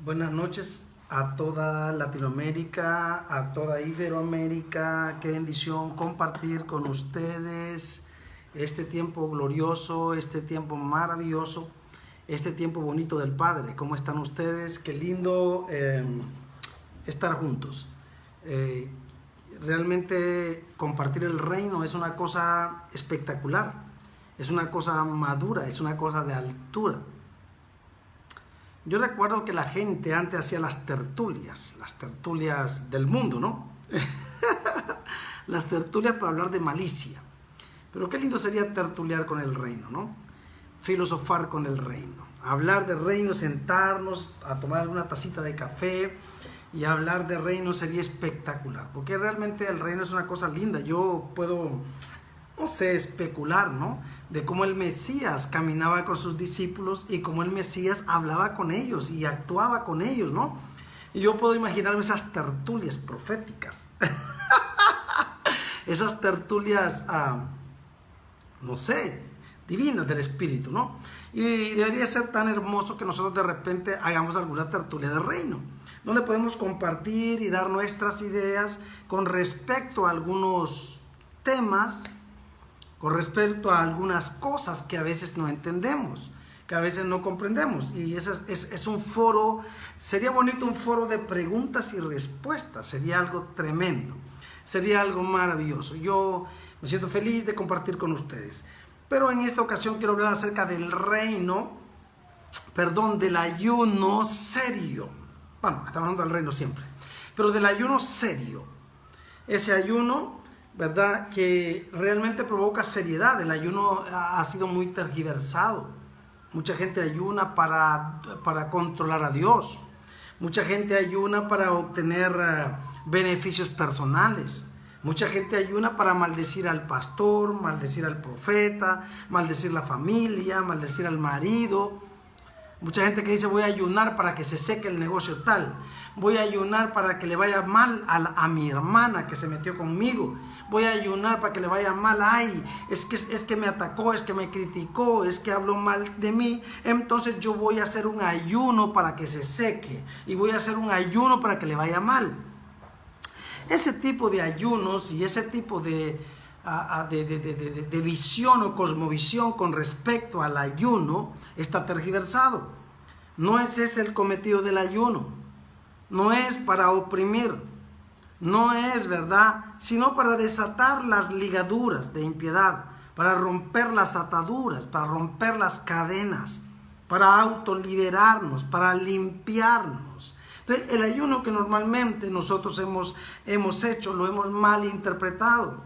Buenas noches a toda Latinoamérica, a toda Iberoamérica. Qué bendición compartir con ustedes este tiempo glorioso, este tiempo maravilloso, este tiempo bonito del Padre. ¿Cómo están ustedes? Qué lindo estar juntos. Eh, Realmente compartir el reino es una cosa espectacular, es una cosa madura, es una cosa de altura. Yo recuerdo que la gente antes hacía las tertulias del mundo, ¿no? Las tertulias para hablar de malicia. Pero qué lindo sería tertuliar con el reino, ¿no? Filosofar con el reino. Hablar de reino, sentarnos a tomar alguna tacita de café y hablar de reino sería espectacular. Porque realmente el reino es una cosa linda. Yo puedo, no sé, especular, ¿no? De cómo el Mesías caminaba con sus discípulos y cómo el Mesías hablaba con ellos y actuaba con ellos, ¿no? Y yo puedo imaginarme esas tertulias proféticas. Esas tertulias, no sé, divinas del Espíritu, ¿no? Y debería ser tan hermoso que nosotros de repente hagamos alguna tertulia de reino, donde podemos compartir y dar nuestras ideas con respecto a algunos temas, con respecto a algunas cosas que a veces no entendemos, que a veces no comprendemos. Y es un foro, sería bonito un foro de preguntas y respuestas, sería algo tremendo, sería algo maravilloso. Yo me siento feliz de compartir con ustedes. Pero en esta ocasión quiero hablar acerca del del ayuno serio. Bueno, estamos hablando del reino siempre, pero del ayuno serio. Ese ayuno, ¿verdad?, que realmente provoca seriedad. El ayuno ha sido muy tergiversado. Mucha gente ayuna para controlar a Dios. Mucha gente ayuna para obtener beneficios personales. Mucha gente ayuna para maldecir al pastor, maldecir al profeta, maldecir la familia, maldecir al marido. Mucha gente que dice: voy a ayunar para que se seque el negocio tal. Voy a ayunar para que le vaya mal a mi hermana que se metió conmigo. Voy a ayunar para que le vaya mal. Ay, es que me atacó, es que me criticó, es que habló mal de mí. Entonces yo voy a hacer un ayuno para que se seque. Y voy a hacer un ayuno para que le vaya mal. Ese tipo de ayunos y ese tipo de visión o cosmovisión con respecto al ayuno está tergiversado. No es ese el cometido del ayuno. No es para oprimir. No es, ¿verdad?, sino para desatar las ligaduras de impiedad, para romper las ataduras, para romper las cadenas, para autoliberarnos, para limpiarnos. Entonces, el ayuno que normalmente nosotros hemos hecho, lo hemos mal interpretado.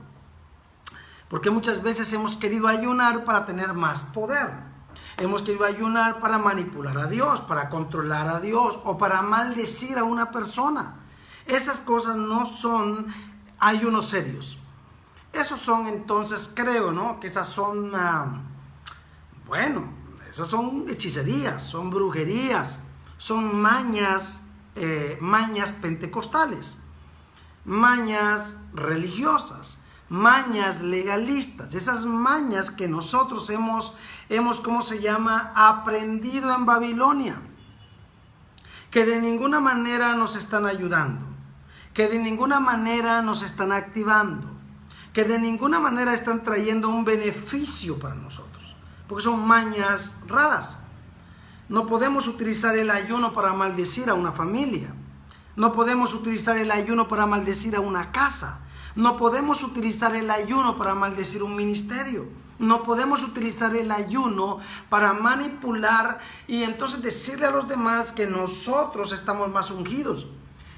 Porque muchas veces hemos querido ayunar para tener más poder. Hemos querido ayunar para manipular a Dios, para controlar a Dios o para maldecir a una persona. Esas cosas no son ayunos serios. Esos son, entonces, creo, ¿no?, que esas son, esas son hechicerías, son brujerías, son mañas pentecostales, mañas religiosas, mañas legalistas, esas mañas que nosotros hemos ¿cómo se llama?, aprendido en Babilonia, que de ninguna manera nos están ayudando, que de ninguna manera nos están activando, que de ninguna manera están trayendo un beneficio para nosotros, porque son mañas raras. No podemos utilizar el ayuno para maldecir a una familia. No podemos utilizar el ayuno para maldecir a una casa. No podemos utilizar el ayuno para maldecir un ministerio. No podemos utilizar el ayuno para manipular y entonces decirle a los demás que nosotros estamos más ungidos,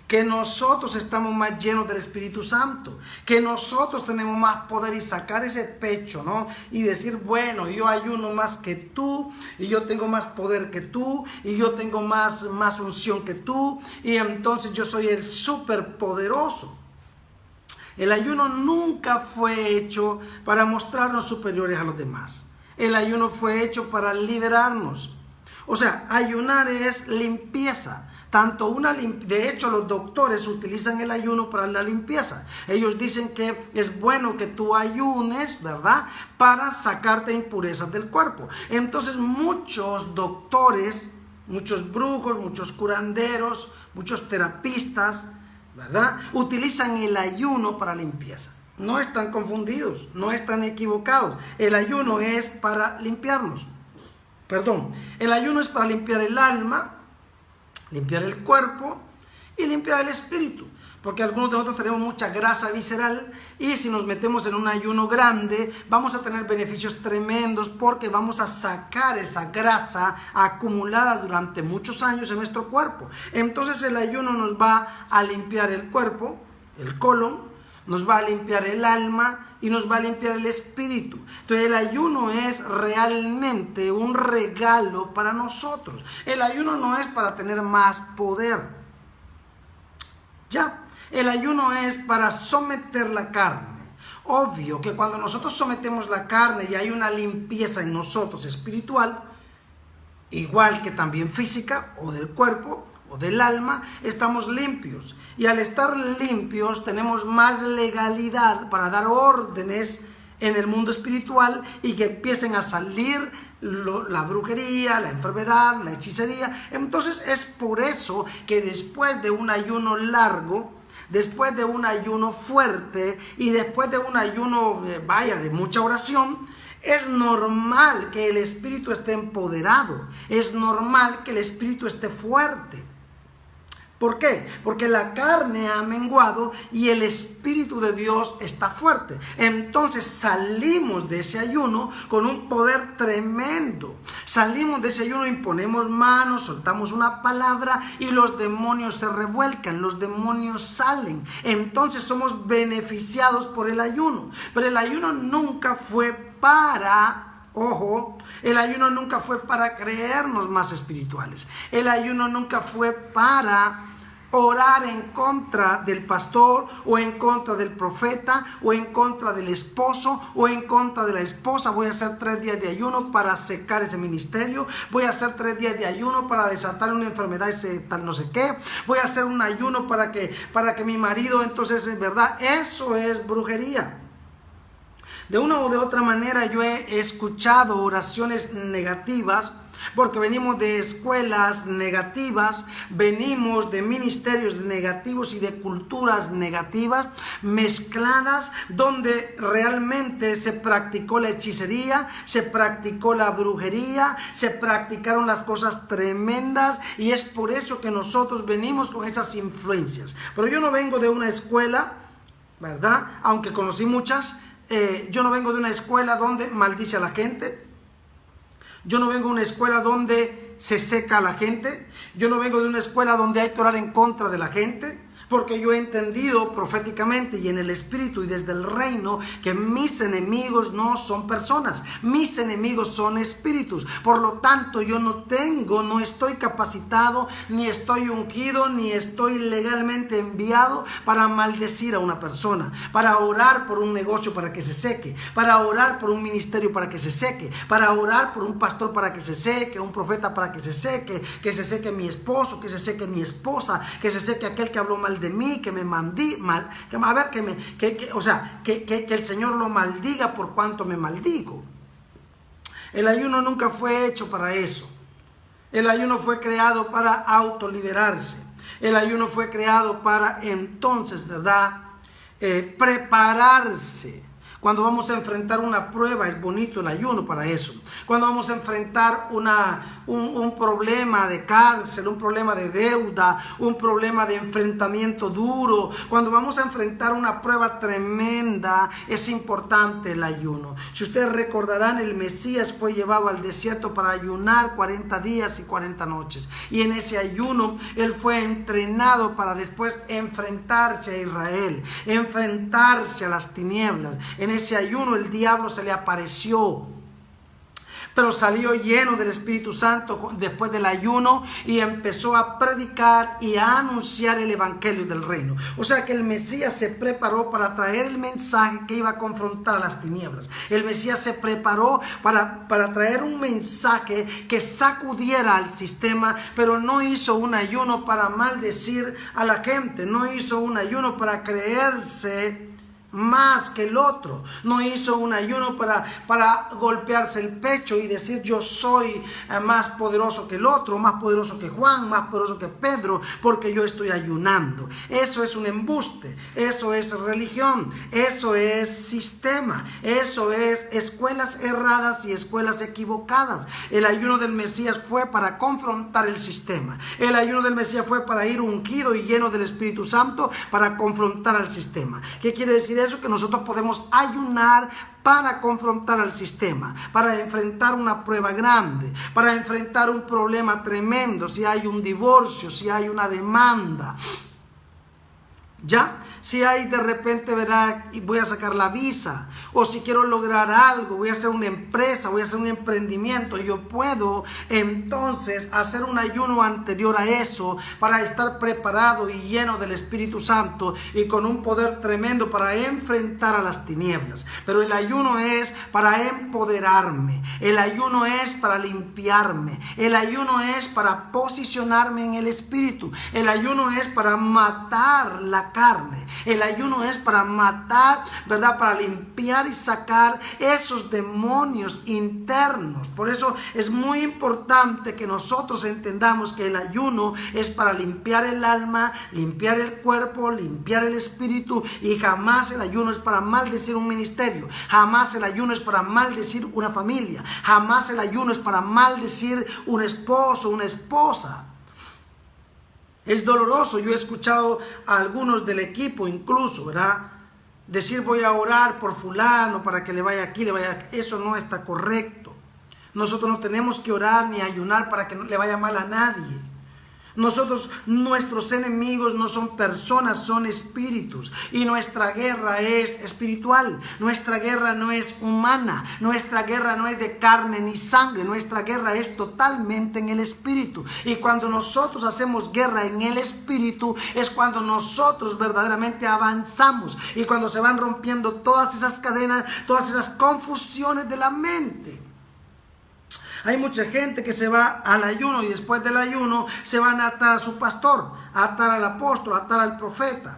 que nosotros estamos más llenos del Espíritu Santo, que nosotros tenemos más poder y sacar ese pecho, ¿no? Y decir: bueno, yo ayuno más que tú, y yo tengo más poder que tú, y yo tengo más unción que tú, y entonces yo soy el superpoderoso. El ayuno nunca fue hecho para mostrarnos superiores a los demás. El ayuno fue hecho para liberarnos. O sea, ayunar es limpieza. De hecho, los doctores utilizan el ayuno para la limpieza. Ellos dicen que es bueno que tú ayunes, ¿verdad?, para sacarte impurezas del cuerpo. Entonces, muchos doctores muchos brujos, muchos curanderos, muchos terapistas, ¿verdad? Utilizan el ayuno para limpieza. No están confundidos, no están equivocados. El ayuno es para limpiarnos. El ayuno es para limpiar el alma, limpiar el cuerpo y limpiar el espíritu. Porque algunos de nosotros tenemos mucha grasa visceral y si nos metemos en un ayuno grande vamos a tener beneficios tremendos porque vamos a sacar esa grasa acumulada durante muchos años en nuestro cuerpo. Entonces el ayuno nos va a limpiar el cuerpo, el colon, nos va a limpiar el alma y nos va a limpiar el espíritu. Entonces el ayuno es realmente un regalo para nosotros. El ayuno no es para tener más poder. Ya. El ayuno es para someter la carne. Obvio que cuando nosotros sometemos la carne y hay una limpieza en nosotros espiritual, igual que también física o del cuerpo o del alma, estamos limpios. Y al estar limpios tenemos más legalidad para dar órdenes en el mundo espiritual y que empiecen a salir la brujería, la enfermedad, la hechicería. Entonces es por eso que después de un ayuno largo, después de un ayuno fuerte y después de un ayuno, de mucha oración, es normal que el espíritu esté empoderado, es normal que el espíritu esté fuerte. ¿Por qué? Porque la carne ha menguado y el Espíritu de Dios está fuerte. Entonces salimos de ese ayuno con un poder tremendo. Salimos de ese ayuno, imponemos manos, soltamos una palabra y los demonios se revuelcan, los demonios salen. Entonces somos beneficiados por el ayuno. Pero el ayuno nunca fue para... Ojo, el ayuno nunca fue para creernos más espirituales. El ayuno nunca fue para orar en contra del pastor o en contra del profeta o en contra del esposo o en contra de la esposa. Voy a hacer 3 días de ayuno para secar ese ministerio. Voy a hacer 3 días de ayuno para desatar una enfermedad, ese tal no sé qué. Voy a hacer un ayuno para que mi marido, entonces en verdad, eso es brujería. De una o de otra manera yo he escuchado oraciones negativas porque venimos de escuelas negativas, venimos de ministerios negativos y de culturas negativas mezcladas donde realmente se practicó la hechicería, se practicó la brujería, se practicaron las cosas tremendas y es por eso que nosotros venimos con esas influencias. Pero yo no vengo de una escuela, ¿verdad? Aunque conocí muchas. Yo no vengo de una escuela donde maldice a la gente. Yo no vengo de una escuela donde se seca a la gente. Yo no vengo de una escuela donde hay que orar en contra de la gente. Porque yo he entendido proféticamente y en el espíritu y desde el reino que mis enemigos no son personas, mis enemigos son espíritus. Por lo tanto, yo no estoy capacitado, ni estoy ungido, ni estoy legalmente enviado para maldecir a una persona, para orar por un negocio para que se seque, para orar por un ministerio para que se seque, para orar por un pastor para que se seque, un profeta para que se seque mi esposo, que se seque mi esposa, que se seque aquel que habló mal de mí, que me maldí mal, que el Señor lo maldiga por cuanto me maldigo. El ayuno nunca fue hecho para eso. El ayuno fue creado para autoliberarse. El ayuno fue creado para entonces, ¿verdad? Prepararse. Cuando vamos a enfrentar una prueba, es bonito el ayuno para eso. Cuando vamos a enfrentar un problema de cárcel, un problema de deuda, un problema de enfrentamiento duro, cuando vamos a enfrentar una prueba tremenda, es importante el ayuno. Si ustedes recordarán, el Mesías fue llevado al desierto para ayunar 40 días y 40 noches. Y en ese ayuno, él fue entrenado para después enfrentarse a Israel, enfrentarse a las tinieblas. En ese ayuno el diablo se le apareció, pero salió lleno del Espíritu Santo después del ayuno y empezó a predicar y a anunciar el evangelio del reino. O sea que el Mesías se preparó para traer el mensaje que iba a confrontar a las tinieblas. El Mesías se preparó para traer un mensaje que sacudiera al sistema, pero no hizo un ayuno para maldecir a la gente, no hizo un ayuno para creerse más que el otro. No hizo un ayuno para golpearse el pecho y decir yo soy más poderoso que el otro, más poderoso que Juan, más poderoso que Pedro, porque yo estoy ayunando. Eso es un embuste, eso es religión, eso es sistema, eso es escuelas erradas y escuelas equivocadas. El ayuno del Mesías fue para confrontar el sistema. El ayuno del Mesías fue para ir ungido y lleno del Espíritu Santo para confrontar al sistema. ¿Qué quiere decir eso? Que nosotros podemos ayunar para confrontar al sistema, para enfrentar una prueba grande, para enfrentar un problema tremendo, si hay un divorcio, si hay una demanda. ¿Ya? Si hay de repente, ¿verdad? Voy a sacar la visa, o si quiero lograr algo, voy a hacer una empresa, voy a hacer un emprendimiento, yo puedo entonces hacer un ayuno anterior a eso para estar preparado y lleno del Espíritu Santo y con un poder tremendo para enfrentar a las tinieblas. Pero el ayuno es para empoderarme, el ayuno es para limpiarme, el ayuno es para posicionarme en el Espíritu, el ayuno es para matar la carne. El ayuno es para matar, ¿verdad? Para limpiar y sacar esos demonios internos. Por eso es muy importante que nosotros entendamos que el ayuno es para limpiar el alma, limpiar el cuerpo, limpiar el espíritu, y jamás el ayuno es para maldecir un ministerio, jamás el ayuno es para maldecir una familia, jamás el ayuno es para maldecir un esposo, una esposa. Es doloroso. Yo he escuchado a algunos del equipo incluso, ¿verdad?, decir voy a orar por fulano para que le vaya aquí, le vaya aquí. Eso no está correcto. Nosotros no tenemos que orar ni ayunar para que no le vaya mal a nadie. Nuestros enemigos no son personas, son espíritus, y nuestra guerra es espiritual. Nuestra guerra no es humana, nuestra guerra no es de carne ni sangre, nuestra guerra es totalmente en el espíritu. Y cuando nosotros hacemos guerra en el espíritu es cuando nosotros verdaderamente avanzamos, y cuando se van rompiendo todas esas cadenas, todas esas confusiones de la mente. Hay mucha gente que se va al ayuno y después del ayuno se van a atar a su pastor, a atar al apóstol, a atar al profeta.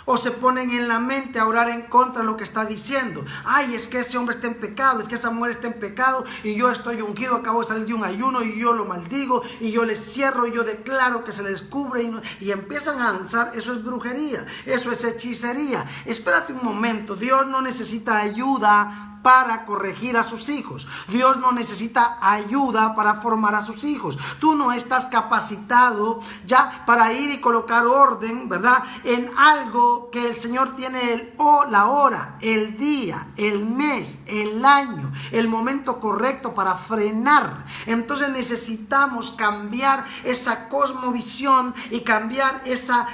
O se ponen en la mente a orar en contra de lo que está diciendo. Ay, es que ese hombre está en pecado, es que esa mujer está en pecado y yo estoy ungido, acabo de salir de un ayuno y yo lo maldigo y yo le cierro y yo declaro que se le descubre y empiezan a lanzar. Eso es brujería, eso es hechicería. Espérate un momento, Dios no necesita ayuda para corregir a sus hijos. Dios no necesita ayuda para formar a sus hijos. Tú no estás capacitado ya para ir y colocar orden, ¿verdad?, en algo que el Señor tiene la hora, el día, el mes, el año, el momento correcto para frenar. Entonces necesitamos cambiar esa cosmovisión y cambiar esa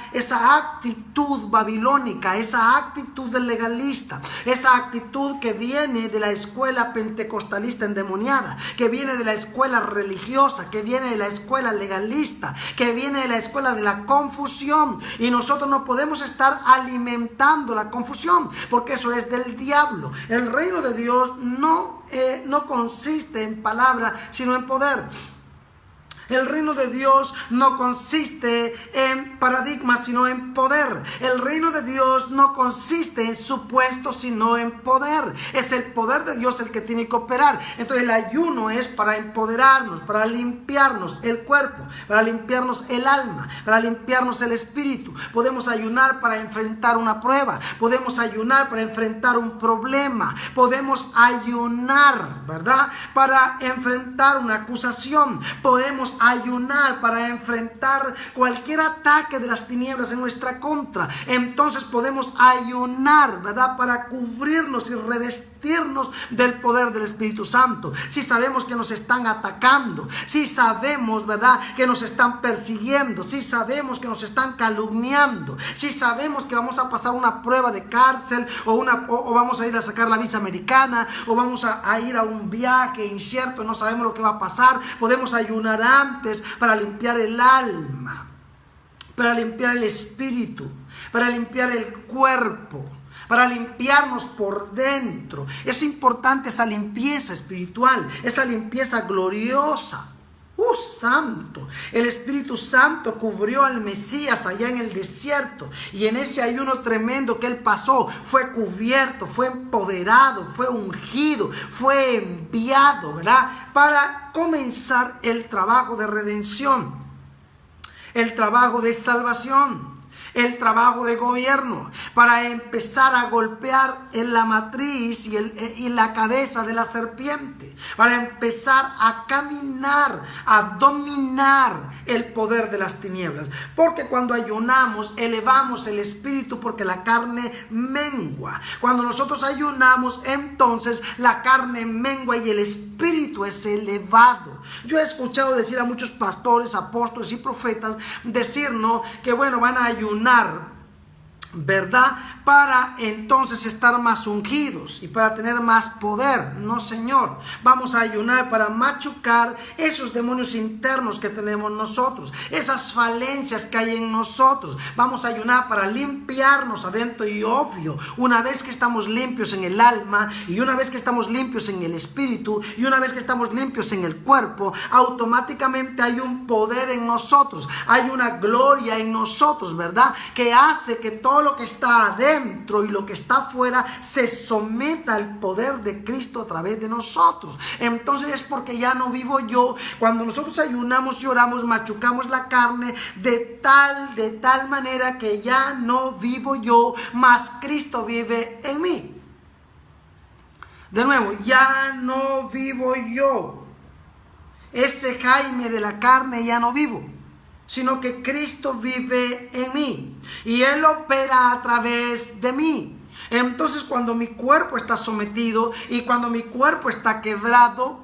actitud babilónica, esa actitud del legalista, esa actitud que viene de la escuela pentecostalista endemoniada, que viene de la escuela religiosa, que viene de la escuela legalista, que viene de la escuela de la confusión. Y nosotros no podemos estar alimentando la confusión, porque eso es del diablo. El reino de Dios no consiste en palabra, sino en poder. El reino de Dios no consiste en paradigmas, sino en poder. El reino de Dios no consiste en supuestos, sino en poder. Es el poder de Dios el que tiene que operar. Entonces el ayuno es para empoderarnos, para limpiarnos el cuerpo, para limpiarnos el alma, para limpiarnos el espíritu. Podemos ayunar para enfrentar una prueba. Podemos ayunar para enfrentar un problema. Podemos ayunar, ¿verdad?, para enfrentar una acusación. Podemos ayunar para enfrentar cualquier ataque de las tinieblas en nuestra contra. Entonces podemos ayunar, ¿verdad?, para cubrirnos y revestirnos del poder del Espíritu Santo. Si sabemos que nos están atacando, si sabemos, ¿verdad?, que nos están persiguiendo, si sabemos que nos están calumniando, si sabemos que vamos a pasar una prueba de cárcel o vamos a ir a sacar la visa americana, o vamos a ir a un viaje incierto, no sabemos lo que va a pasar, podemos ayunar antes para limpiar el alma, para limpiar el espíritu, para limpiar el cuerpo, para limpiarnos por dentro. Es importante esa limpieza espiritual, esa limpieza gloriosa. Santo. El Espíritu Santo cubrió al Mesías allá en el desierto, y en ese ayuno tremendo que él pasó, fue cubierto, fue empoderado, fue ungido, fue enviado, ¿verdad? Para comenzar el trabajo de redención, el trabajo de salvación, el trabajo de gobierno, para empezar a golpear en la matriz y la cabeza de la serpiente, para empezar a caminar, a dominar el poder de las tinieblas. Porque cuando ayunamos, elevamos el espíritu, porque la carne mengua. Cuando nosotros ayunamos, entonces la carne mengua y el espíritu es elevado. Yo he escuchado decir a muchos pastores, apóstoles y profetas decir, ¿no?, que bueno, van a ayunar, ¿verdad?, para entonces estar más ungidos y para tener más poder. No, Señor, vamos a ayunar para machucar esos demonios internos que tenemos nosotros, esas falencias que hay en nosotros. Vamos a ayunar para limpiarnos adentro, y obvio, una vez que estamos limpios en el alma, y una vez que estamos limpios en el espíritu, y una vez que estamos limpios en el cuerpo, automáticamente hay un poder en nosotros, hay una gloria en nosotros, ¿verdad?, que hace que todo lo que está adentro y lo que está afuera se someta al poder de Cristo a través de nosotros. Entonces es porque ya no vivo yo. Cuando nosotros ayunamos y oramos, machucamos la carne de tal manera que ya no vivo yo, mas Cristo vive en mí. De nuevo, ya no vivo yo. Ese Jaime de la carne ya no vivo, sino que Cristo vive en mí y Él opera a través de mí. Entonces, cuando mi cuerpo está sometido y cuando mi cuerpo está quebrado,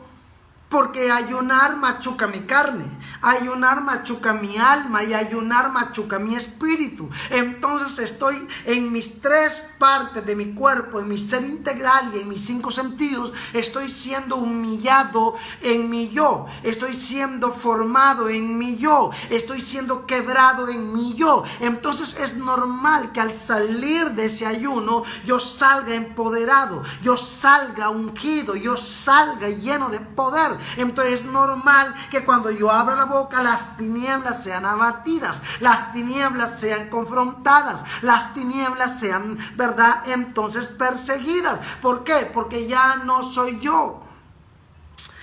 porque ayunar machuca mi carne, ayunar machuca mi alma y ayunar machuca mi espíritu. Entonces estoy en mis tres partes de mi cuerpo, en mi ser integral y en mis 5 sentidos, estoy siendo humillado en mi yo, estoy siendo formado en mi yo, estoy siendo quebrado en mi yo. Entonces es normal que al salir de ese ayuno yo salga empoderado, yo salga ungido, yo salga lleno de poder. Entonces es normal que cuando yo abra la boca, las tinieblas sean abatidas, las tinieblas sean confrontadas, las tinieblas sean, ¿verdad?, entonces perseguidas. ¿Por qué? Porque ya no soy yo.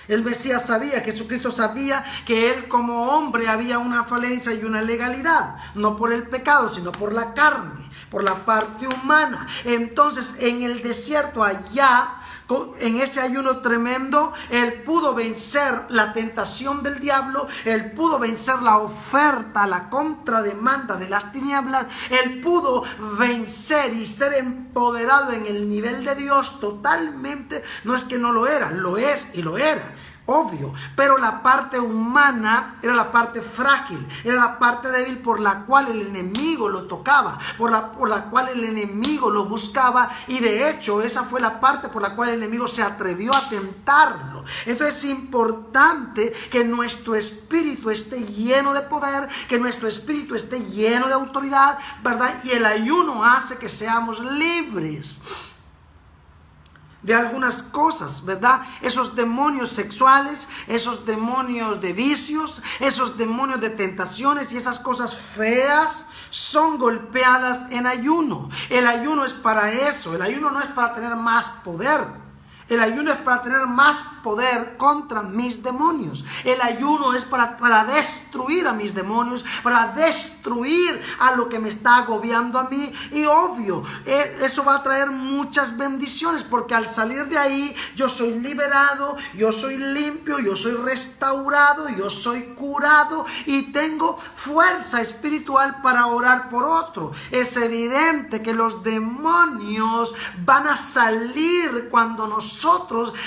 El Mesías sabía, Jesucristo sabía que Él como hombre había una falencia y una legalidad, no por el pecado, sino por la carne, por la parte humana. Entonces en el desierto allá, en ese ayuno tremendo, Él pudo vencer la tentación del diablo, Él pudo vencer la oferta, la contrademanda de las tinieblas, Él pudo vencer y ser empoderado en el nivel de Dios totalmente. No es que no lo era, lo es y lo era, obvio, pero la parte humana era la parte frágil, era la parte débil por la cual el enemigo lo tocaba, por la cual el enemigo lo buscaba, y de hecho esa fue la parte por la cual el enemigo se atrevió a tentarlo. Entonces es importante que nuestro espíritu esté lleno de poder, que nuestro espíritu esté lleno de autoridad, ¿verdad? Y el ayuno hace que seamos libres de algunas cosas, ¿verdad? Esos demonios sexuales, esos demonios de vicios, esos demonios de tentaciones y esas cosas feas son golpeadas en ayuno. El ayuno es para eso. El ayuno no es para tener más poder. El ayuno es para tener más poder contra mis demonios. El ayuno es para destruir a mis demonios, para destruir a lo que me está agobiando a mí. Y obvio, eso va a traer muchas bendiciones, porque al salir de ahí yo soy liberado, yo soy limpio, yo soy restaurado, yo soy curado y tengo fuerza espiritual para orar por otro. Es evidente que los demonios van a salir cuando nosotros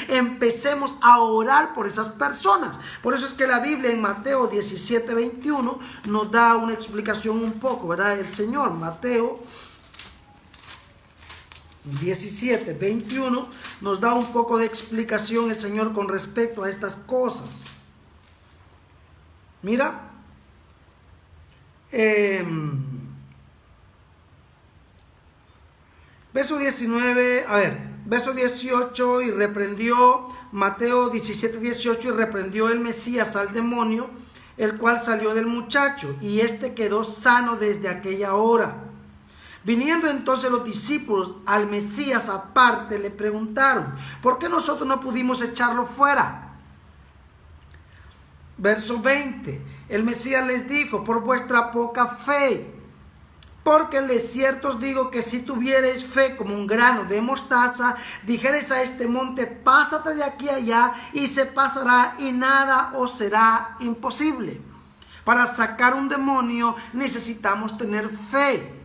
empecemos a orar por esas personas. Por eso es que la Biblia en Mateo 17:21 nos da una explicación un poco, ¿verdad? El Señor, Mateo 17:21 nos da un poco de explicación el Señor con respecto a estas cosas. Mira, verso 19, a ver, verso 18, y reprendió, Mateo 17, 18, y reprendió el Mesías al demonio, el cual salió del muchacho, y éste quedó sano desde aquella hora. Viniendo entonces los discípulos al Mesías aparte, le preguntaron: ¿por qué nosotros no pudimos echarlo fuera? Verso 20, el Mesías les dijo: por vuestra poca fe. Porque de cierto os digo que si tuviereis fe como un grano de mostaza, dijereis a este monte: pásate de aquí a allá, y se pasará, y nada os será imposible. Para sacar un demonio necesitamos tener fe.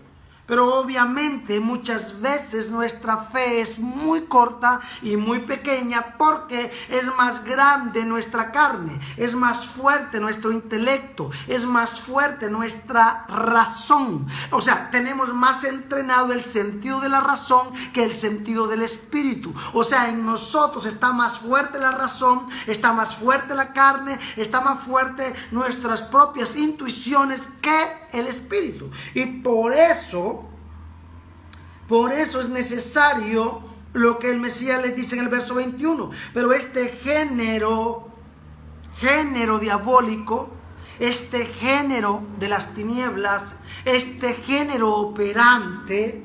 Pero obviamente muchas veces nuestra fe es muy corta y muy pequeña, porque es más grande nuestra carne, es más fuerte nuestro intelecto, es más fuerte nuestra razón. O sea, tenemos más entrenado el sentido de la razón que el sentido del espíritu. O sea, en nosotros está más fuerte la razón, está más fuerte la carne, está más fuerte nuestras propias intuiciones que el espíritu. Y por eso es necesario lo que el Mesías les dice en el verso 21. Pero este género diabólico, este género de las tinieblas, este género operante,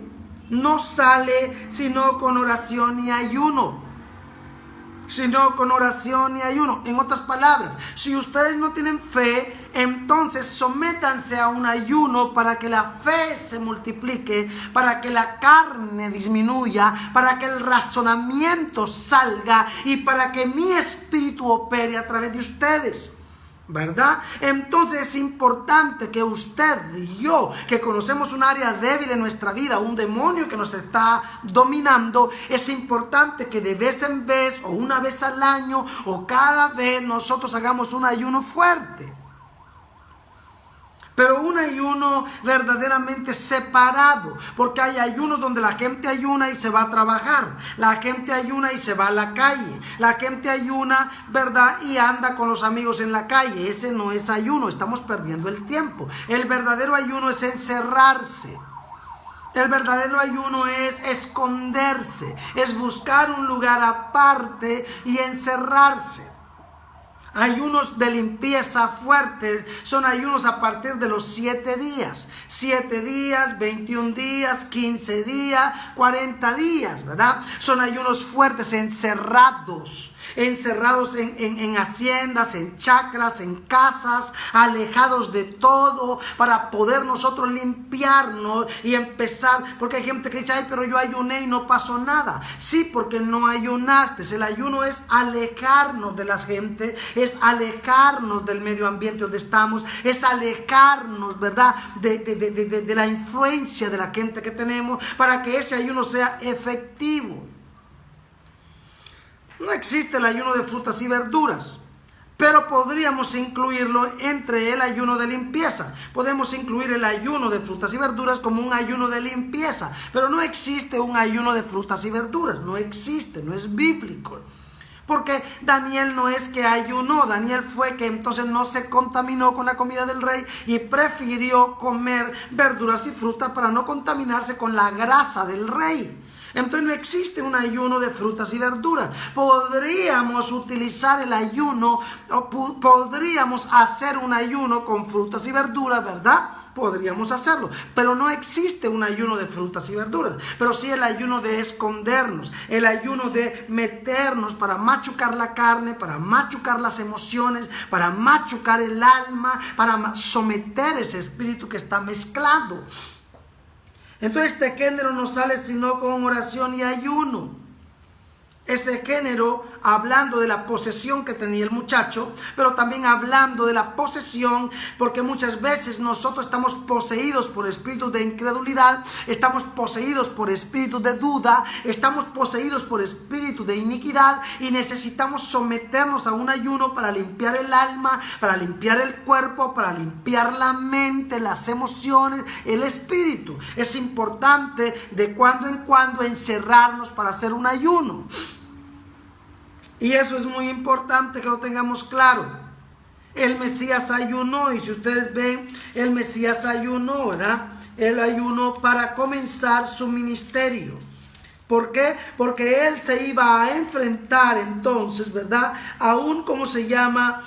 no sale sino con oración y ayuno. En otras palabras, si ustedes no tienen fe, entonces sométanse a un ayuno para que la fe se multiplique, para que la carne disminuya, para que el razonamiento salga y para que mi espíritu opere a través de ustedes, ¿verdad? Entonces es importante que usted y yo, que conocemos un área débil en nuestra vida, un demonio que nos está dominando, es importante que de vez en vez, o una vez al año, o cada vez, nosotros hagamos un ayuno fuerte. Pero un ayuno verdaderamente separado, porque hay ayunos donde la gente ayuna y se va a trabajar, la gente ayuna y se va a la calle, la gente ayuna, ¿verdad?, y anda con los amigos en la calle. Ese no es ayuno, estamos perdiendo el tiempo. El verdadero ayuno es encerrarse. El verdadero ayuno es esconderse, es buscar un lugar aparte y encerrarse. Ayunos de limpieza fuertes son ayunos a partir de los 7 días. 7 días, 21 días, 15 días, 40 días, ¿verdad? Son ayunos fuertes, encerrados en haciendas, en chacras, en casas, alejados de todo, para poder nosotros limpiarnos y empezar. Porque hay gente que dice: ay, pero yo ayuné y no pasó nada. Sí, porque no ayunaste. El ayuno es alejarnos de la gente, es alejarnos del medio ambiente donde estamos, es alejarnos, ¿verdad?, de la influencia de la gente que tenemos, para que ese ayuno sea efectivo. No existe el ayuno de frutas y verduras, pero podríamos incluirlo entre el ayuno de limpieza. Podemos incluir el ayuno de frutas y verduras como un ayuno de limpieza, pero no existe un ayuno de frutas y verduras. No existe, no es bíblico. Porque Daniel no es que ayunó, Daniel fue que entonces no se contaminó con la comida del rey y prefirió comer verduras y frutas para no contaminarse con la grasa del rey. Entonces no existe un ayuno de frutas y verduras. Podríamos utilizar el ayuno, podríamos hacer un ayuno con frutas y verduras, ¿verdad? Podríamos hacerlo, pero no existe un ayuno de frutas y verduras. Pero sí el ayuno de escondernos, el ayuno de meternos para machucar la carne, para machucar las emociones, para machucar el alma, para someter ese espíritu que está mezclado. Entonces este género no sale sino con oración y ayuno. Ese género hablando de la posesión que tenía el muchacho, pero también hablando de la posesión, porque muchas veces nosotros estamos poseídos por espíritus de incredulidad, estamos poseídos por espíritus de duda, estamos poseídos por espíritus de iniquidad, y necesitamos someternos a un ayuno para limpiar el alma, para limpiar el cuerpo, para limpiar la mente, las emociones, el espíritu. Es importante de cuando en cuando encerrarnos para hacer un ayuno. Y eso es muy importante que lo tengamos claro. El Mesías ayunó, y si ustedes ven, el Mesías ayunó, ¿verdad? Él ayunó para comenzar su ministerio. ¿Por qué? Porque él se iba a enfrentar entonces, ¿verdad? A un, ¿cómo se llama?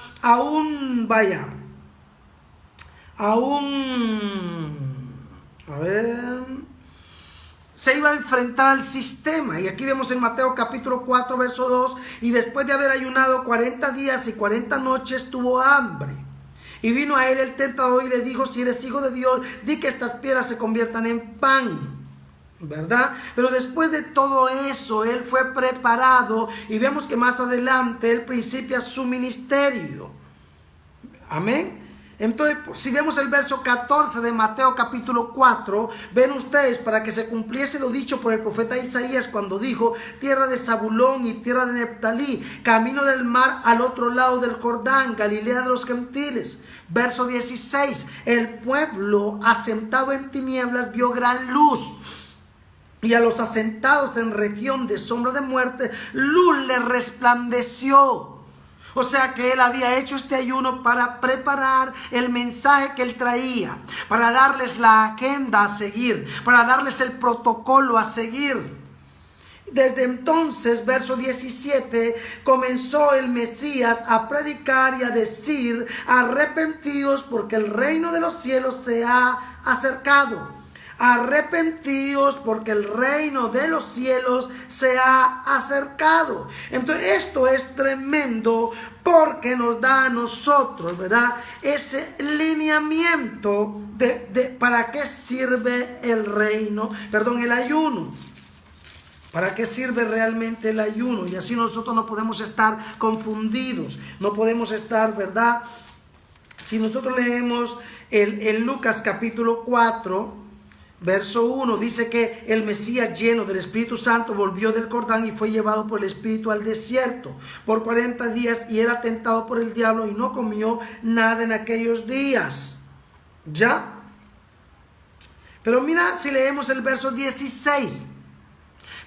Se iba a enfrentar al sistema. Y aquí vemos en Mateo capítulo 4, verso 2, y después de haber ayunado 40 días y 40 noches tuvo hambre. Y vino a él el tentador y le dijo: si eres hijo de Dios, di que estas piedras se conviertan en pan. ¿Verdad? Pero después de todo eso, él fue preparado, y vemos que más adelante él principia su ministerio. Amén. Entonces, si vemos el verso 14 de Mateo capítulo 4, ven ustedes, para que se cumpliese lo dicho por el profeta Isaías cuando dijo: tierra de Zabulón y tierra de Neftalí, camino del mar al otro lado del Jordán, Galilea de los gentiles. Verso 16, el pueblo asentado en tinieblas vio gran luz, y a los asentados en región de sombra de muerte, luz le resplandeció. O sea que él había hecho este ayuno para preparar el mensaje que él traía, para darles la agenda a seguir, para darles el protocolo a seguir. Desde entonces, verso 17, comenzó el Mesías a predicar y a decir: arrepentíos porque el reino de los cielos se ha acercado. Arrepentíos porque el reino de los cielos se ha acercado. Entonces esto es tremendo, porque nos da a nosotros, ¿verdad?, ese lineamiento de para qué sirve el ayuno. ¿Para qué sirve realmente el ayuno? Y así nosotros no podemos estar confundidos, no podemos estar, ¿verdad? Si nosotros leemos en Lucas capítulo 4, verso 1, dice que el Mesías, lleno del Espíritu Santo, volvió del Jordán y fue llevado por el Espíritu al desierto por 40 días y era tentado por el diablo y no comió nada en aquellos días. ¿Ya? Pero mira, si leemos el verso 16,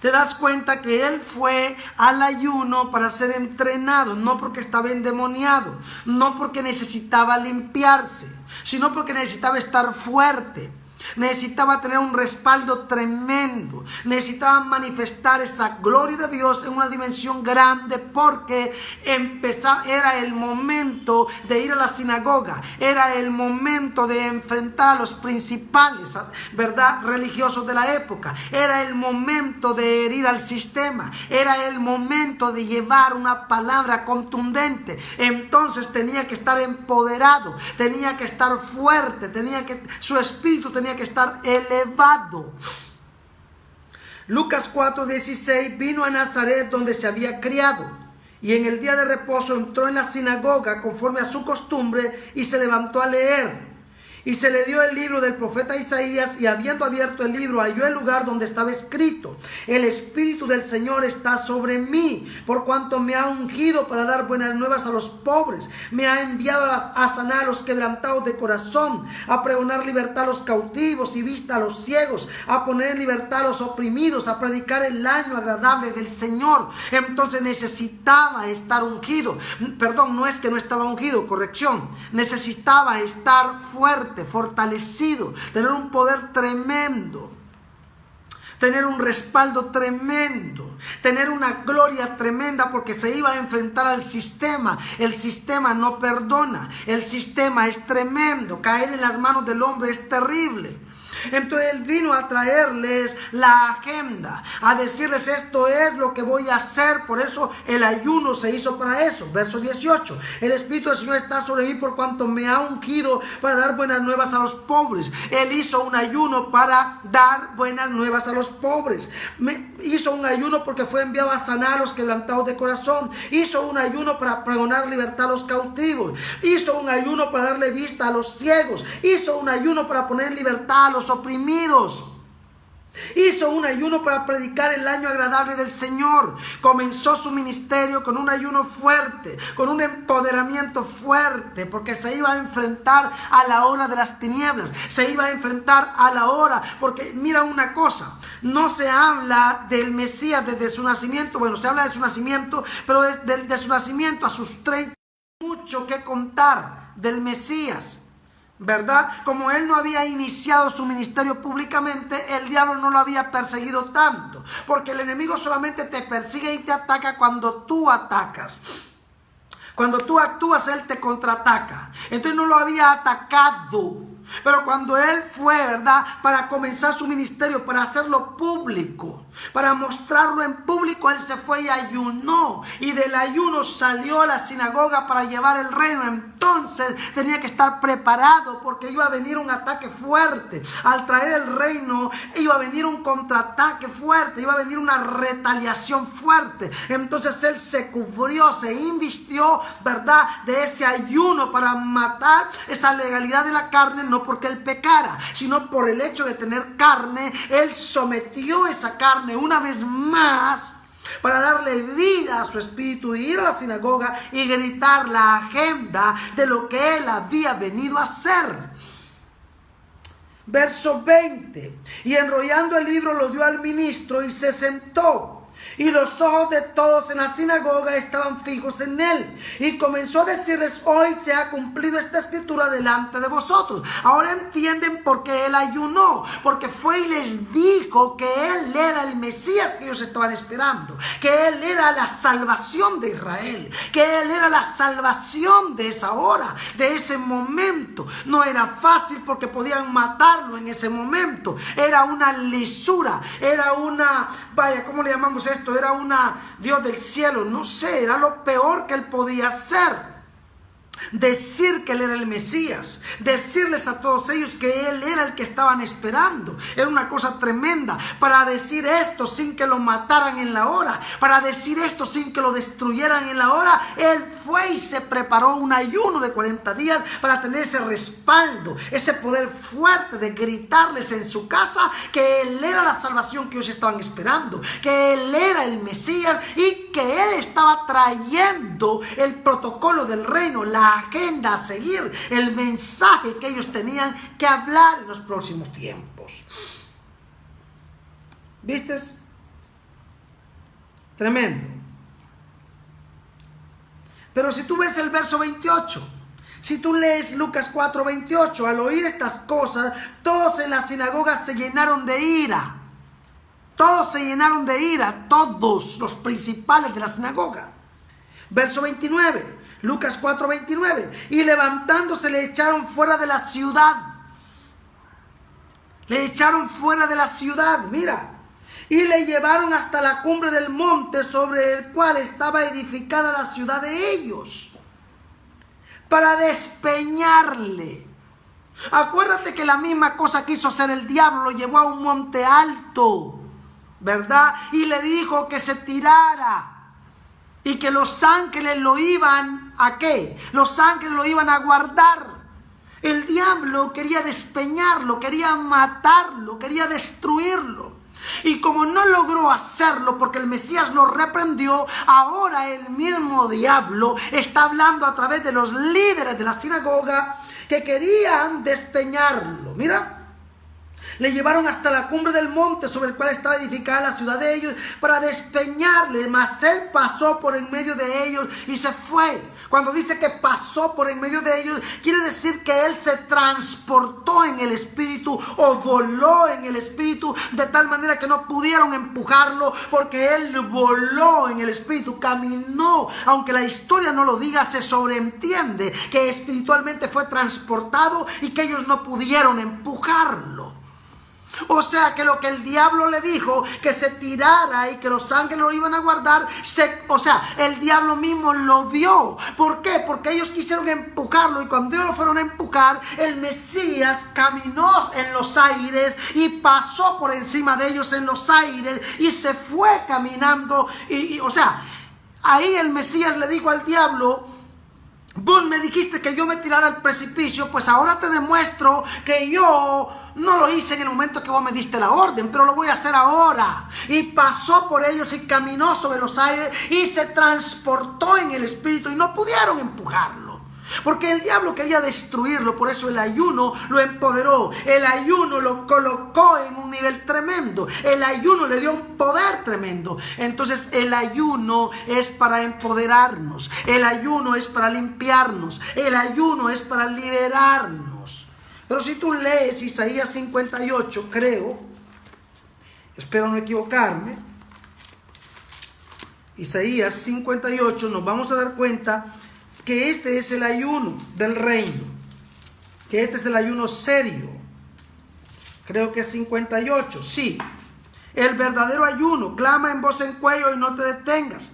te das cuenta que él fue al ayuno para ser entrenado, no porque estaba endemoniado, no porque necesitaba limpiarse, sino porque necesitaba estar fuerte. Necesitaba tener un respaldo tremendo, necesitaba manifestar esa gloria de Dios en una dimensión grande, porque era el momento de ir a la sinagoga, era el momento de enfrentar a los principales, ¿verdad?, religiosos de la época, era el momento de herir al sistema, era el momento de llevar una palabra contundente. Entonces tenía que estar empoderado, tenía que estar fuerte, su espíritu tenía que estar elevado. Lucas 4:16, vino a Nazaret donde se había criado, y en el día de reposo entró en la sinagoga conforme a su costumbre y se levantó a leer. Y se le dio el libro del profeta Isaías, y habiendo abierto el libro halló el lugar donde estaba escrito: el Espíritu del Señor está sobre mí, por cuanto me ha ungido para dar buenas nuevas a los pobres, me ha enviado a sanar a los quebrantados de corazón, a pregonar libertad a los cautivos y vista a los ciegos, a poner en libertad a los oprimidos, a predicar el año agradable del Señor. Entonces necesitaba estar ungido. Perdón, no es que no estaba ungido, corrección. Necesitaba estar fuerte, fortalecido, tener un poder tremendo, tener un respaldo tremendo, tener una gloria tremenda, porque se iba a enfrentar al sistema. El sistema no perdona, el sistema es tremendo, caer en las manos del hombre es terrible. Entonces él vino a traerles la agenda, a decirles: esto es lo que voy a hacer. Por eso el ayuno se hizo para eso. Verso 18, el Espíritu del Señor está sobre mí por cuanto me ha ungido para dar buenas nuevas a los pobres. Él hizo un ayuno para dar buenas nuevas a los pobres. Hizo un ayuno porque fue enviado a sanar a los quebrantados de corazón. Hizo un ayuno para pregonar libertad a los cautivos. Hizo un ayuno para darle vista a los ciegos. Hizo un ayuno para poner en libertad a los oprimidos. Hizo un ayuno para predicar el año agradable del Señor. Comenzó su ministerio con un ayuno fuerte, con un empoderamiento fuerte, porque se iba a enfrentar a la hora de las tinieblas, se iba a enfrentar a la hora, porque mira una cosa, no se habla del Mesías desde su nacimiento. Bueno, se habla de su nacimiento, pero de su nacimiento a sus 30, mucho que contar del Mesías. ¿verdad? Como él no había iniciado su ministerio públicamente, el diablo no lo había perseguido tanto, porque el enemigo solamente te persigue y te ataca cuando tú atacas. Cuando tú actúas, él te contraataca. Entonces no lo había atacado. Pero cuando él fue, ¿verdad?, para comenzar su ministerio, para hacerlo público, para mostrarlo en público, él se fue y ayunó. Y del ayuno salió a la sinagoga para llevar el reino. Entonces tenía que estar preparado, porque iba a venir un ataque fuerte. Al traer el reino iba a venir un contraataque fuerte, iba a venir una retaliación fuerte. Entonces él se cubrió, se invistió, ¿verdad?, de ese ayuno para matar esa legalidad de la carne. No porque él pecara, sino por el hecho de tener carne. Él sometió esa carne una vez más para darle vida a su espíritu, y ir a la sinagoga y gritar la agenda de lo que él había venido a hacer. Verso 20: y enrollando el libro lo dio al ministro y se sentó. Y los ojos de todos en la sinagoga estaban fijos en él. Y comenzó a decirles: hoy se ha cumplido esta escritura delante de vosotros. Ahora entienden por qué él ayunó. Porque fue y les dijo que él era el Mesías que ellos estaban esperando. Que él era la salvación de Israel. Que él era la salvación de esa hora, de ese momento. No era fácil porque podían matarlo en ese momento. Era una lisura. Era una, ¿cómo le llamamos esto? Era una, Dios del cielo, no sé, era lo peor que él podía hacer. Decir que él era el Mesías, decirles a todos ellos que él era el que estaban esperando, era una cosa tremenda. Para decir esto sin que lo mataran en la hora, para decir esto sin que lo destruyeran en la hora, él fue y se preparó un ayuno de 40 días para tener ese respaldo, ese poder fuerte de gritarles en su casa que él era la salvación que ellos estaban esperando, que él era el Mesías y que él estaba trayendo el protocolo del reino, la agenda a seguir, el mensaje que ellos tenían que hablar en los próximos tiempos. ¿Viste? Tremendo. Pero si tú ves el verso 28, si tú lees Lucas 4:28, al oír estas cosas, todos en la sinagoga se llenaron de ira. Todos se llenaron de ira, todos los principales de la sinagoga. Verso 29. Lucas 4:29. Y levantándose le echaron fuera de la ciudad. Le echaron fuera de la ciudad, mira. Y le llevaron hasta la cumbre del monte sobre el cual estaba edificada la ciudad de ellos, para despeñarle. Acuérdate que la misma cosa quiso hacer el diablo, lo llevó a un monte alto, ¿verdad? Y le dijo que se tirara. Y que los ángeles lo iban ¿a qué? Los ángeles lo iban a guardar. El diablo quería despeñarlo, quería matarlo, quería destruirlo. Y como no logró hacerlo porque el Mesías lo reprendió, ahora el mismo diablo está hablando a través de los líderes de la sinagoga que querían despeñarlo. Mira. Le llevaron hasta la cumbre del monte sobre el cual estaba edificada la ciudad de ellos para despeñarle, mas él pasó por en medio de ellos y se fue. Cuando dice que pasó por en medio de ellos, quiere decir que él se transportó en el espíritu o voló en el espíritu, de tal manera que no pudieron empujarlo, porque él voló en el espíritu, caminó. Aunque la historia no lo diga, se sobreentiende que espiritualmente fue transportado y que ellos no pudieron empujarlo. O sea que lo que el diablo le dijo, que se tirara y que los ángeles lo iban a guardar, el diablo mismo lo vio. ¿Por qué? Porque ellos quisieron empujarlo, y cuando ellos lo fueron a empujar, el Mesías caminó en los aires y pasó por encima de ellos en los aires y se fue caminando. Ahí el Mesías le dijo al diablo: vos me dijiste que yo me tirara al precipicio, pues ahora te demuestro que yo no lo hice en el momento que vos me diste la orden, pero lo voy a hacer ahora. Y pasó por ellos y caminó sobre los aires y se transportó en el espíritu y no pudieron empujarlo, porque el diablo quería destruirlo. Por eso el ayuno lo empoderó, el ayuno lo colocó en un nivel tremendo, el ayuno le dio un poder tremendo. Entonces el ayuno es para empoderarnos, el ayuno es para limpiarnos, el ayuno es para liberarnos. Pero si tú lees Isaías 58, creo, espero no equivocarme, Isaías 58, nos vamos a dar cuenta que este es el ayuno del reino, que este es el ayuno serio. Creo que es 58, sí. El verdadero ayuno: clama en voz en cuello y no te detengas.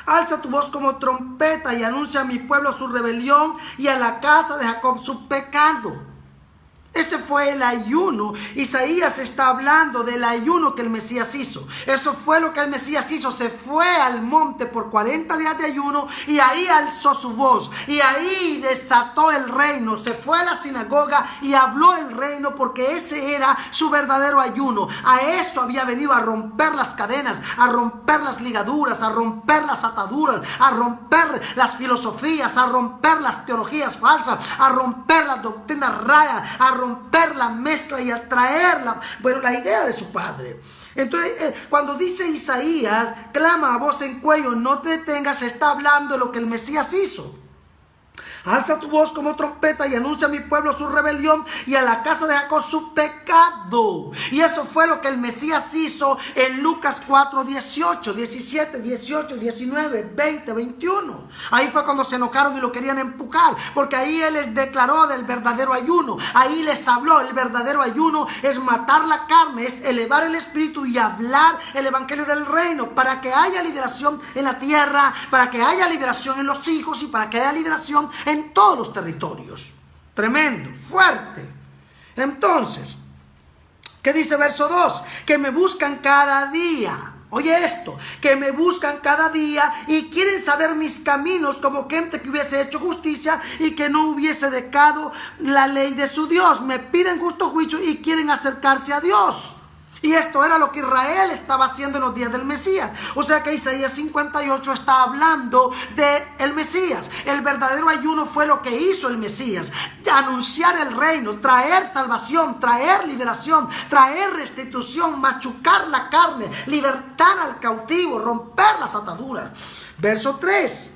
Alza tu voz como trompeta y anuncia a mi pueblo su rebelión y a la casa de Jacob su pecado. Ese fue el ayuno. Isaías está hablando del ayuno que el Mesías hizo. Eso fue lo que el Mesías hizo. Se fue al monte por 40 días de ayuno y ahí alzó su voz. Y ahí desató el reino. Se fue a la sinagoga y habló el reino, porque ese era su verdadero ayuno. A eso había venido, a romper las cadenas, a romper las ligaduras, a romper las ataduras, a romper las filosofías, a romper las teologías falsas, a romper las doctrinas raras, a romper la mezcla y a traer la idea de su padre. Entonces, cuando dice Isaías, clama a voz en cuello, no te detengas, está hablando de lo que el Mesías hizo. Alza tu voz como trompeta y anuncia a mi pueblo su rebelión y a la casa de Jacob su pecado. Y eso fue lo que el Mesías hizo en Lucas 4, 18, 17, 18, 19, 20, 21. Ahí fue cuando se enojaron y lo querían empujar, porque ahí Él les declaró del verdadero ayuno. Ahí les habló. El verdadero ayuno es matar la carne, es elevar el espíritu y hablar el evangelio del reino, para que haya liberación en la tierra, para que haya liberación en los hijos y para que haya liberación en todos los territorios. Tremendo, fuerte. Entonces, ¿qué dice verso 2? Que me buscan cada día. Oye esto, que me buscan cada día y quieren saber mis caminos, como gente que hubiese hecho justicia y que no hubiese dejado la ley de su Dios. Me piden justo juicio y quieren acercarse a Dios. Y esto era lo que Israel estaba haciendo en los días del Mesías. O sea que Isaías 58 está hablando del Mesías. El verdadero ayuno fue lo que hizo el Mesías: anunciar el reino, traer salvación, traer liberación, traer restitución, machucar la carne, libertar al cautivo, romper las ataduras. Verso 3.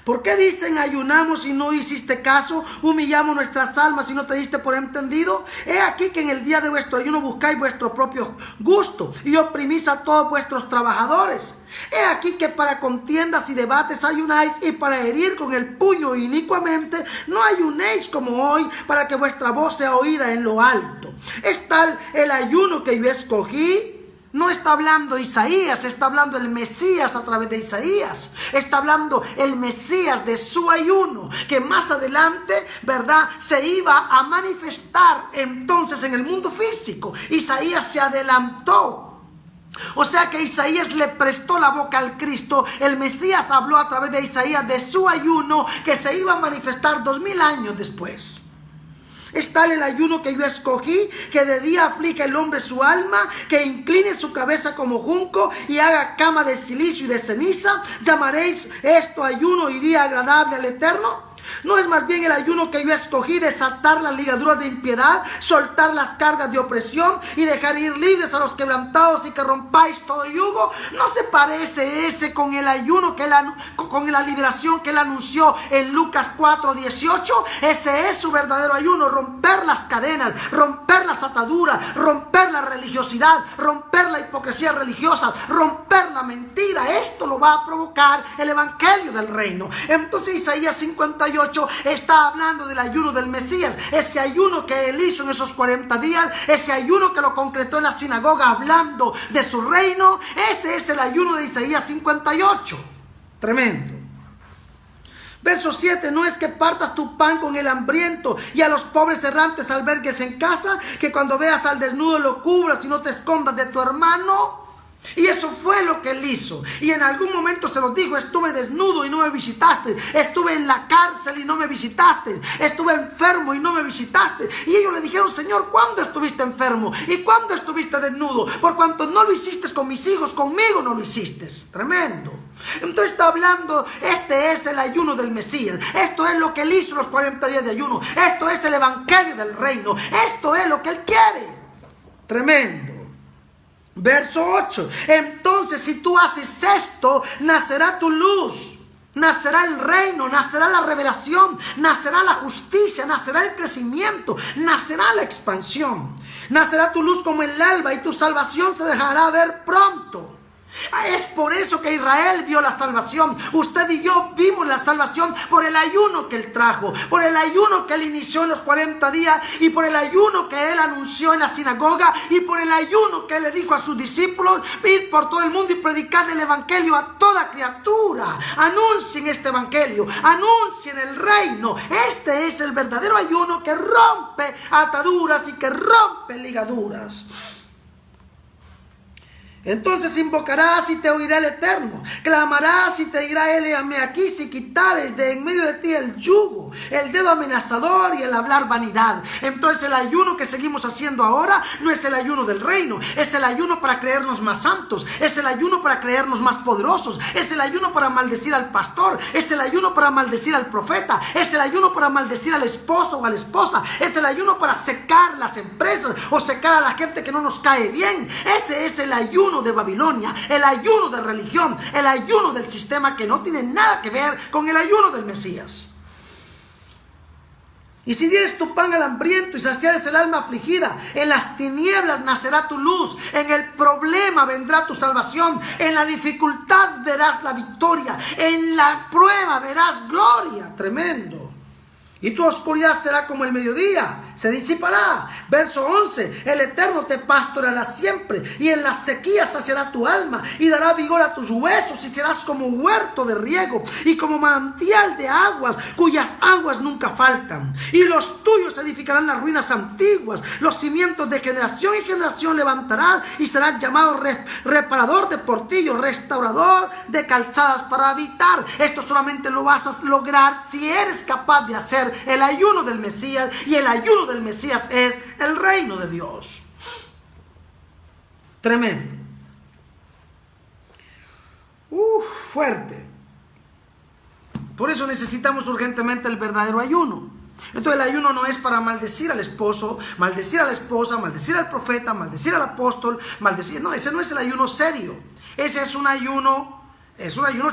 ¿Por qué dicen ayunamos y no hiciste caso? Humillamos nuestras almas y no te diste por entendido. He aquí que en el día de vuestro ayuno buscáis vuestro propio gusto y oprimís a todos vuestros trabajadores. He aquí que para contiendas y debates ayunáis, y para herir con el puño inicuamente no ayunéis como hoy, para que vuestra voz sea oída en lo alto. Es tal el ayuno que yo escogí. No está hablando Isaías, está hablando el Mesías a través de Isaías. Está hablando el Mesías de su ayuno, que más adelante, ¿verdad?, se iba a manifestar entonces en el mundo físico. Isaías se adelantó. O sea que Isaías le prestó la boca al Cristo. El Mesías habló a través de Isaías de su ayuno, que se iba a manifestar 2000 años después. Es tal el ayuno que yo escogí, que de día aflige el hombre su alma, que incline su cabeza como junco y haga cama de silicio y de ceniza. ¿Llamaréis esto ayuno y día agradable al Eterno? ¿No es más bien el ayuno que yo escogí, desatar las ligaduras de impiedad, soltar las cargas de opresión y dejar ir libres a los quebrantados y que rompáis todo yugo? ¿No se parece ese con el ayuno con la liberación que él anunció en Lucas 4, 18? Ese es su verdadero ayuno: romper las cadenas, romper las ataduras, romper la religiosidad, romper la hipocresía religiosa, romper la mentira. Esto lo va a provocar el evangelio del reino. Entonces Isaías 58 está hablando del ayuno del Mesías, ese ayuno que él hizo en esos 40 días, ese ayuno que lo concretó en la sinagoga hablando de su reino. Ese es el ayuno de Isaías 58. Tremendo. Verso 7. No es que partas tu pan con el hambriento y a los pobres errantes albergues en casa, que cuando veas al desnudo lo cubras y no te escondas de tu hermano. Y eso fue lo que él hizo. Y en algún momento se los dijo: estuve desnudo y no me visitaste, estuve en la cárcel y no me visitaste, estuve enfermo y no me visitaste. Y ellos le dijeron: Señor, ¿cuándo estuviste enfermo? ¿Y cuándo estuviste desnudo? Por cuanto no lo hiciste con mis hijos, conmigo no lo hiciste. Tremendo. Entonces está hablando, este es el ayuno del Mesías. Esto es lo que él hizo los 40 días de ayuno. Esto es el evangelio del reino. Esto es lo que él quiere. Tremendo. Verso 8. Entonces, si tú haces esto, nacerá tu luz nacerá el reino, nacerá la revelación, nacerá la justicia, nacerá el crecimiento, nacerá la expansión. Nacerá tu luz como el alba y tu salvación se dejará ver pronto. Es por eso que Israel vio la salvación. Usted y yo vimos la salvación por el ayuno que Él trajo, por el ayuno que Él inició en los 40 días y por el ayuno que Él anunció en la sinagoga y por el ayuno que Él le dijo a sus discípulos: id por todo el mundo y predicad el evangelio a toda criatura. Anuncien este evangelio, anuncien el reino. Este es el verdadero ayuno que rompe ataduras y que rompe ligaduras. Entonces invocarás y te oirá el Eterno, clamarás y te dirá Él: heme aquí, si quitares de en medio de ti el yugo, el dedo amenazador y el hablar vanidad. Entonces el ayuno que seguimos haciendo ahora no es el ayuno del reino, es el ayuno para creernos más santos, es el ayuno para creernos más poderosos, es el ayuno para maldecir al pastor, es el ayuno para maldecir al profeta, es el ayuno para maldecir al esposo o a la esposa, es el ayuno para secar las empresas o secar a la gente que no nos cae bien. Ese es el ayuno de Babilonia, el ayuno de religión, el ayuno del sistema que no tiene nada que ver con el ayuno del Mesías. Y si dieres tu pan al hambriento y saciares el alma afligida, en las tinieblas nacerá tu luz, en el problema vendrá tu salvación, en la dificultad verás la victoria, en la prueba verás gloria. Tremendo. Y tu oscuridad será como el mediodía, se disipará. Verso 11, el Eterno te pastoreará siempre, y en la sequía saciará tu alma, y dará vigor a tus huesos, y serás como huerto de riego, y como manantial de aguas, cuyas aguas nunca faltan. Y los tuyos edificarán las ruinas antiguas, los cimientos de generación en generación levantarán, y serás llamado reparador de portillos, restaurador de calzadas para habitar. Esto solamente lo vas a lograr si eres capaz de hacer el ayuno del Mesías, y el ayuno del Mesías es el reino de Dios. Tremendo. Fuerte. Por eso necesitamos urgentemente el verdadero ayuno. Entonces el ayuno no es para maldecir al esposo, maldecir a la esposa, maldecir al profeta, maldecir al apóstol, maldecir. No, ese no es el ayuno serio. Ese es un ayuno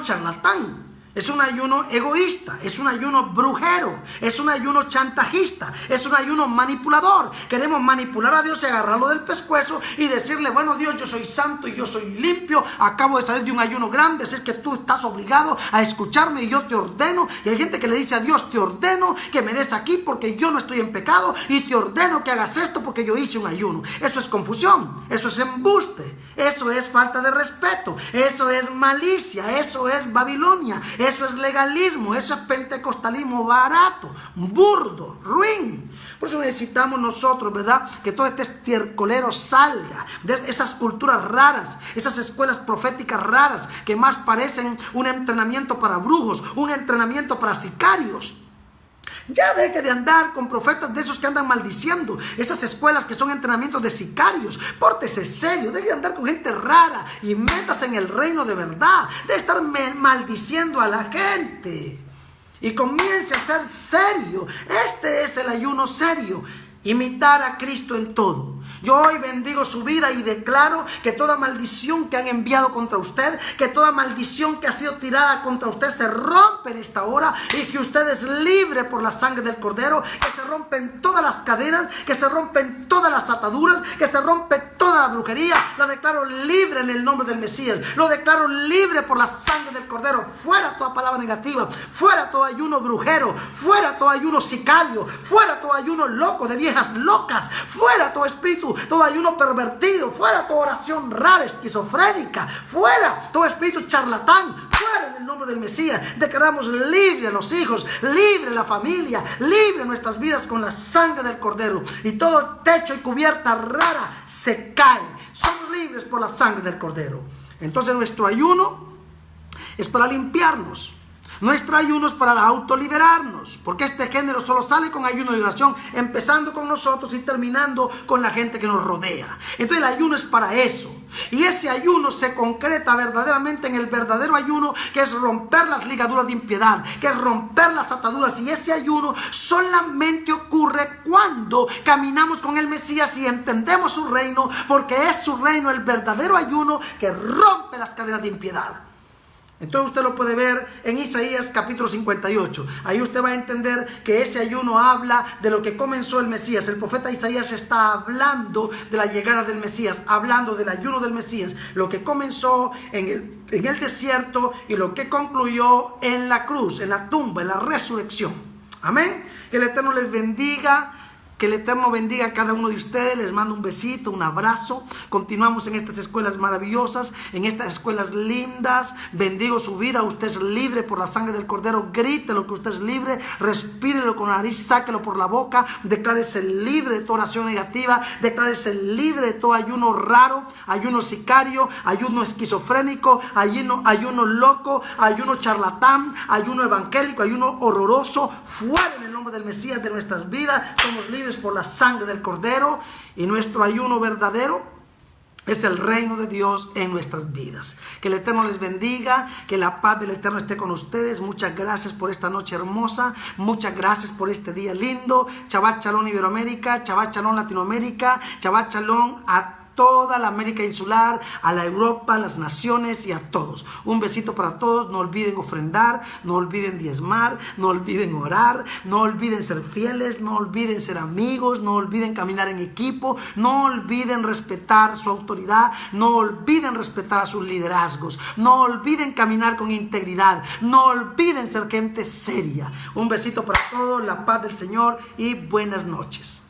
charlatán. Es un ayuno egoísta, es un ayuno brujero, es un ayuno chantajista, es un ayuno manipulador. Queremos manipular a Dios y agarrarlo del pescuezo y decirle: bueno, Dios, yo soy santo y yo soy limpio, acabo de salir de un ayuno grande, así es que tú estás obligado a escucharme y yo te ordeno. Y hay gente que le dice a Dios: te ordeno que me des aquí porque yo no estoy en pecado, y te ordeno que hagas esto porque yo hice un ayuno. Eso es confusión, eso es embuste, eso es falta de respeto, eso es malicia, eso es Babilonia. Eso es legalismo, eso es pentecostalismo barato, burdo, ruin. Por eso necesitamos nosotros, ¿verdad?, que todo este estiercolero salga de esas culturas raras, esas escuelas proféticas raras que más parecen un entrenamiento para brujos, un entrenamiento para sicarios. Ya deje de andar con profetas de esos que andan maldiciendo, esas escuelas que son entrenamientos de sicarios. Pórtese serio, deje de andar con gente rara y métase en el reino de verdad, de estar maldiciendo a la gente. Y comience a ser serio. Este es el ayuno serio, imitar a Cristo en todo. Yo hoy bendigo su vida y declaro que toda maldición que han enviado contra usted, que toda maldición que ha sido tirada contra usted se rompe en esta hora, y que usted es libre por la sangre del Cordero, que se rompen todas las cadenas, que se rompen todas las ataduras, que se rompe toda la brujería. Lo declaro libre en el nombre del Mesías, lo declaro libre por la sangre del Cordero. Fuera toda palabra negativa, fuera todo ayuno brujero, fuera todo ayuno sicario, fuera todo ayuno loco de viejas locas, fuera todo espíritu, todo ayuno pervertido, fuera toda oración rara, esquizofrénica, fuera todo espíritu charlatán, fuera en el nombre del Mesías. Declaramos libre a los hijos, libre la familia, libre nuestras vidas con la sangre del Cordero, y todo techo y cubierta rara se cae. Somos libres por la sangre del Cordero. Entonces nuestro ayuno es para limpiarnos. Nuestro ayuno es para autoliberarnos, porque este género solo sale con ayuno y oración, empezando con nosotros y terminando con la gente que nos rodea. Entonces el ayuno es para eso, y ese ayuno se concreta verdaderamente en el verdadero ayuno, que es romper las ligaduras de impiedad, que es romper las ataduras. Y ese ayuno solamente ocurre cuando caminamos con el Mesías y entendemos su reino, porque es su reino el verdadero ayuno que rompe las cadenas de impiedad. Entonces usted lo puede ver en Isaías capítulo 58. Ahí usted va a entender que ese ayuno habla de lo que comenzó el Mesías. El profeta Isaías está hablando de la llegada del Mesías, hablando del ayuno del Mesías, lo que comenzó en el desierto y lo que concluyó en la cruz, en la tumba, en la resurrección. Amén. Que el Eterno les bendiga. Que el Eterno bendiga a cada uno de ustedes. Les mando un besito, un abrazo. Continuamos en estas escuelas maravillosas, en estas escuelas lindas. Bendigo su vida. Usted es libre por la sangre del Cordero. Grite lo que usted es libre. Respírelo con la nariz, sáquelo por la boca. Declárese libre de toda oración negativa. Declárese libre de todo ayuno raro, ayuno sicario, ayuno esquizofrénico, ayuno loco, ayuno charlatán, ayuno evangélico, ayuno horroroso. Fuera en el nombre del Mesías de nuestras vidas. Somos libres por la sangre del Cordero, y nuestro ayuno verdadero es el reino de Dios en nuestras vidas. Que el Eterno les bendiga, que la paz del Eterno esté con ustedes. Muchas gracias por esta noche hermosa, muchas gracias por este día lindo. Shabbat Shalom Iberoamérica, Shabbat Shalom Latinoamérica, Shabbat Shalom a toda la América insular, a la Europa, a las naciones y a todos. Un besito para todos. No olviden ofrendar, no olviden diezmar, no olviden orar, no olviden ser fieles, no olviden ser amigos, no olviden caminar en equipo, no olviden respetar su autoridad, no olviden respetar a sus liderazgos, no olviden caminar con integridad, no olviden ser gente seria. Un besito para todos, la paz del Señor y buenas noches.